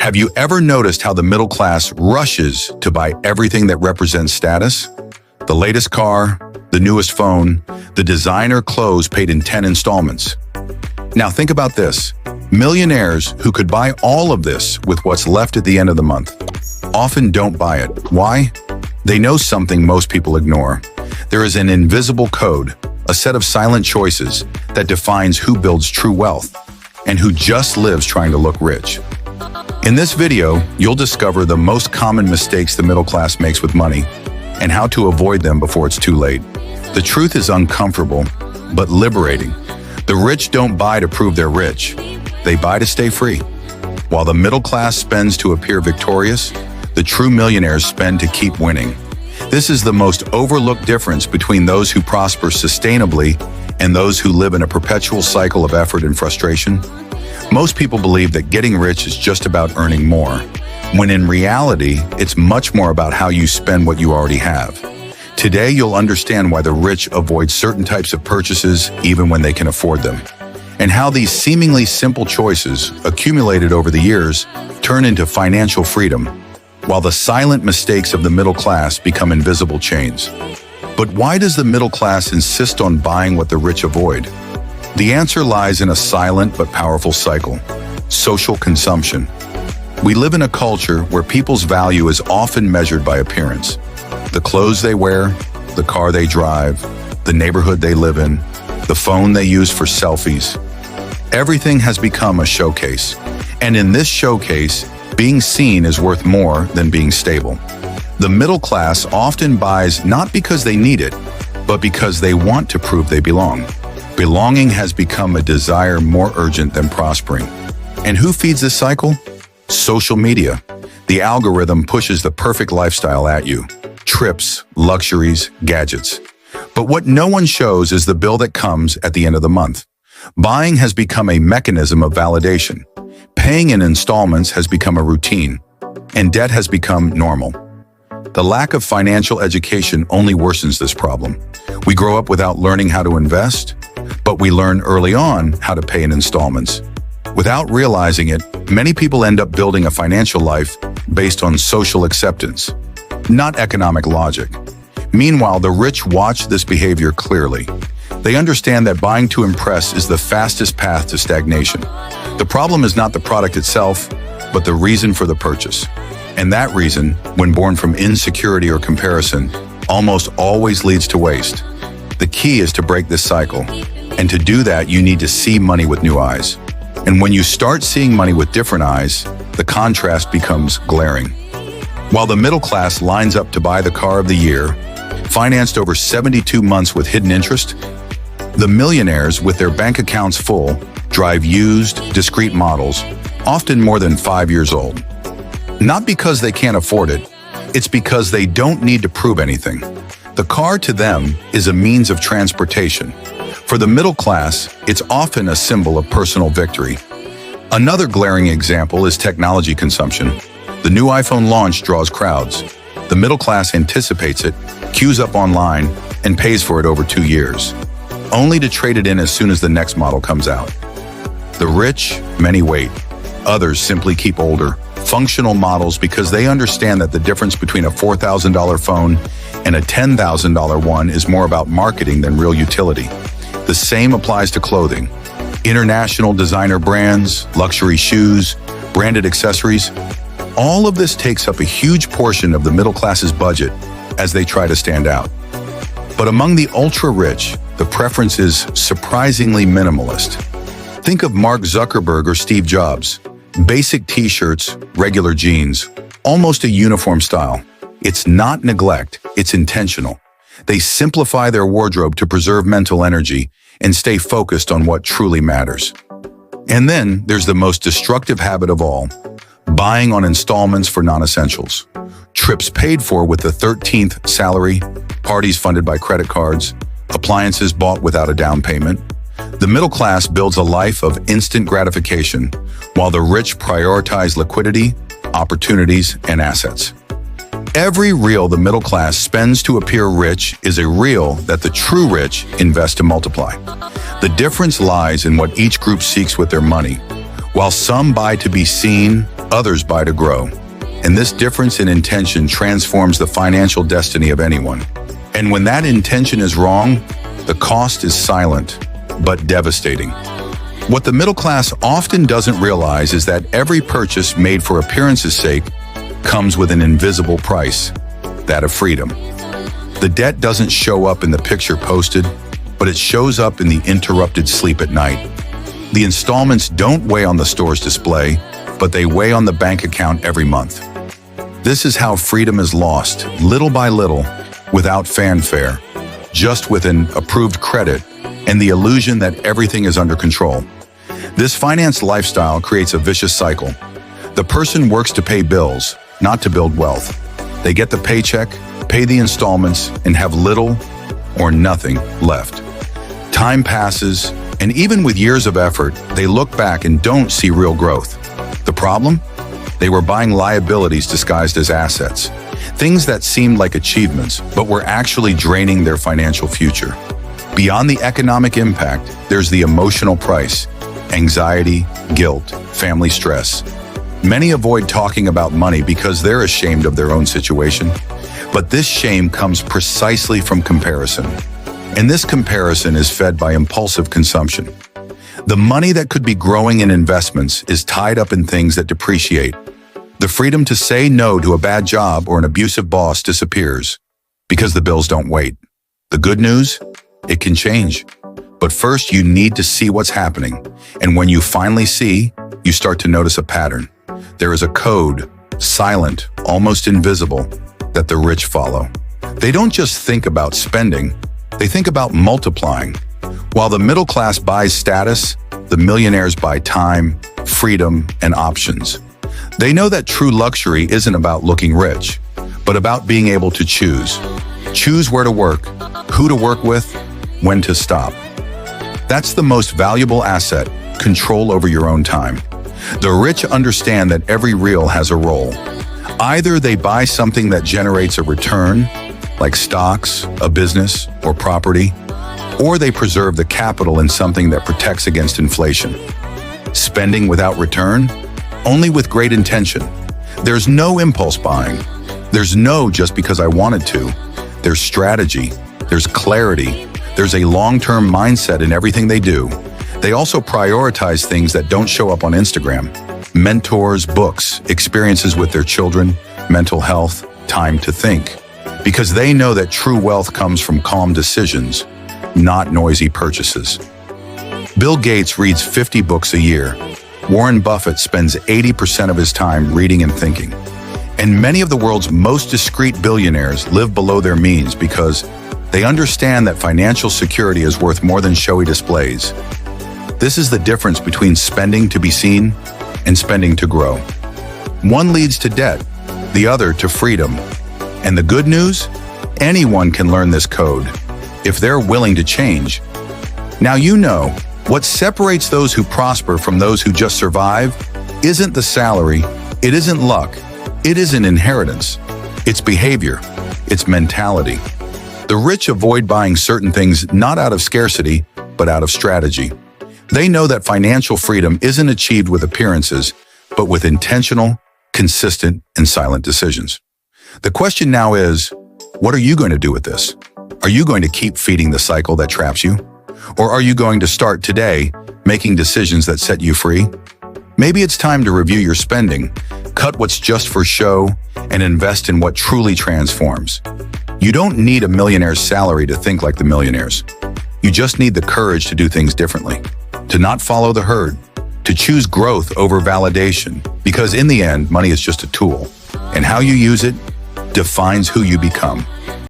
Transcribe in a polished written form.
Have you ever noticed how the middle class rushes to buy everything that represents status? The latest car, the newest phone, the designer clothes paid in 10 installments. Now think about this. Millionaires who could buy all of this with what's left at the end of the month often don't buy it. Why? They know something most people ignore. There is an invisible code, a set of silent choices that defines who builds true wealth and who just lives trying to look rich. In this video, you'll discover the most common mistakes the middle class makes with money and how to avoid them before it's too late. The truth is uncomfortable, but liberating. The rich don't buy to prove they're rich. They buy to stay free. While the middle class spends to appear victorious, the true millionaires spend to keep winning. This is the most overlooked difference between those who prosper sustainably and those who live in a perpetual cycle of effort and frustration. Most people believe that getting rich is just about earning more, when in reality, it's much more about how you spend what you already have. Today, you'll understand why the rich avoid certain types of purchases even when they can afford them, and how these seemingly simple choices, accumulated over the years, turn into financial freedom, while the silent mistakes of the middle class become invisible chains. But why does the middle class insist on buying what the rich avoid? The answer lies in a silent but powerful cycle: social consumption. We live in a culture where people's value is often measured by appearance. The clothes they wear, the car they drive, the neighborhood they live in, the phone they use for selfies. Everything has become a showcase. And in this showcase, being seen is worth more than being stable. The middle class often buys not because they need it, but because they want to prove they belong. Belonging has become a desire more urgent than prospering. And who feeds this cycle? Social media. The algorithm pushes the perfect lifestyle at you. Trips, luxuries, gadgets. But what no one shows is the bill that comes at the end of the month. Buying has become a mechanism of validation. Paying in installments has become a routine, and debt has become normal. The lack of financial education only worsens this problem. We grow up without learning how to invest, but we learn early on how to pay in installments. Without realizing it, many people end up building a financial life based on social acceptance, not economic logic. Meanwhile, the rich watch this behavior clearly. They understand that buying to impress is the fastest path to stagnation. The problem is not the product itself, but the reason for the purchase. And that reason, when born from insecurity or comparison, almost always leads to waste. The key is to break this cycle. And to do that, you need to see money with new eyes. And when you start seeing money with different eyes, the contrast becomes glaring. While the middle class lines up to buy the car of the year, financed over 72 months with hidden interest, the millionaires, with their bank accounts full, drive used, discrete models, often more than 5 years old. Not because they can't afford it, it's because they don't need to prove anything. The car to them is a means of transportation. For the middle class, it's often a symbol of personal victory. Another glaring example is technology consumption. The new iPhone launch draws crowds. The middle class anticipates it, queues up online, and pays for it over 2 years, only to trade it in as soon as the next model comes out. The rich, many wait. Others simply keep older, functional models because they understand that the difference between a $4,000 phone and a $10,000 one is more about marketing than real utility. The same applies to clothing. International designer brands, luxury shoes, branded accessories. All of this takes up a huge portion of the middle class's budget as they try to stand out. But among the ultra-rich, the preference is surprisingly minimalist. Think of Mark Zuckerberg or Steve Jobs. Basic t-shirts, regular jeans, almost a uniform style. It's not neglect, it's intentional. They simplify their wardrobe to preserve mental energy and stay focused on what truly matters. And then there's the most destructive habit of all: buying on installments for non-essentials. Trips paid for with the 13th salary, parties funded by credit cards, appliances bought without a down payment. The middle class builds a life of instant gratification, while the rich prioritize liquidity, opportunities, and assets. Every real the middle class spends to appear rich is a real that the true rich invest to multiply. The difference lies in what each group seeks with their money. While some buy to be seen, Others buy to grow. And this difference in intention transforms the financial destiny of anyone. And when that intention is wrong, the cost is silent, but devastating. What the middle class often doesn't realize is that every purchase made for appearance's sake comes with an invisible price, that of freedom. The debt doesn't show up in the picture posted, but it shows up in the interrupted sleep at night. The installments don't weigh on the store's display, but they weigh on the bank account every month. This is how freedom is lost, little by little, without fanfare, just with an approved credit and the illusion that everything is under control. This finance lifestyle creates a vicious cycle. The person works to pay bills, not to build wealth. They get the paycheck, pay the installments, and have little or nothing left. Time passes, and even with years of effort, they look back and don't see real growth. The problem? They were buying liabilities disguised as assets, things that seemed like achievements, but were actually draining their financial future. Beyond the economic impact, there's the emotional price: anxiety, guilt, family stress. Many avoid talking about money because they're ashamed of their own situation, but this shame comes precisely from comparison. And this comparison is fed by impulsive consumption. The money that could be growing in investments is tied up in things that depreciate. The freedom to say no to a bad job or an abusive boss disappears because the bills don't wait. The good news? It can change. But first, you need to see what's happening. And when you finally see, you start to notice a pattern. There is a code, silent, almost invisible, that the rich follow. They don't just think about spending, they think about multiplying. While the middle class buys status, the millionaires buy time, freedom, and options. They know that true luxury isn't about looking rich, but about being able to choose. Choose where to work, who to work with, when to stop. That's the most valuable asset, control over your own time. The rich understand that every reel has a role. Either they buy something that generates a return, like stocks, a business, or property, or they preserve the capital in something that protects against inflation. Spending without return? Only with great intention. There's no impulse buying. There's no just because I wanted to. There's strategy. There's clarity. There's a long-term mindset in everything they do. They also prioritize things that don't show up on Instagram. Mentors, books, experiences with their children, mental health, time to think. Because they know that true wealth comes from calm decisions, not noisy purchases. Bill Gates reads 50 books a year. Warren Buffett spends 80% of his time reading and thinking. And many of the world's most discreet billionaires live below their means because they understand that financial security is worth more than showy displays. This is the difference between spending to be seen and spending to grow. One leads to debt, the other to freedom. And the good news? Anyone can learn this code if they're willing to change. Now you know, what separates those who prosper from those who just survive isn't the salary, it isn't luck, it isn't inheritance. It's behavior, it's mentality. The rich avoid buying certain things not out of scarcity, but out of strategy. They know that financial freedom isn't achieved with appearances, but with intentional, consistent, and silent decisions. The question now is, what are you going to do with this? Are you going to keep feeding the cycle that traps you? Or are you going to start today making decisions that set you free? Maybe it's time to review your spending, cut what's just for show, and invest in what truly transforms. You don't need a millionaire's salary to think like the millionaires. You just need the courage to do things differently, to not follow the herd, to choose growth over validation, because in the end, money is just a tool, and how you use it defines who you become.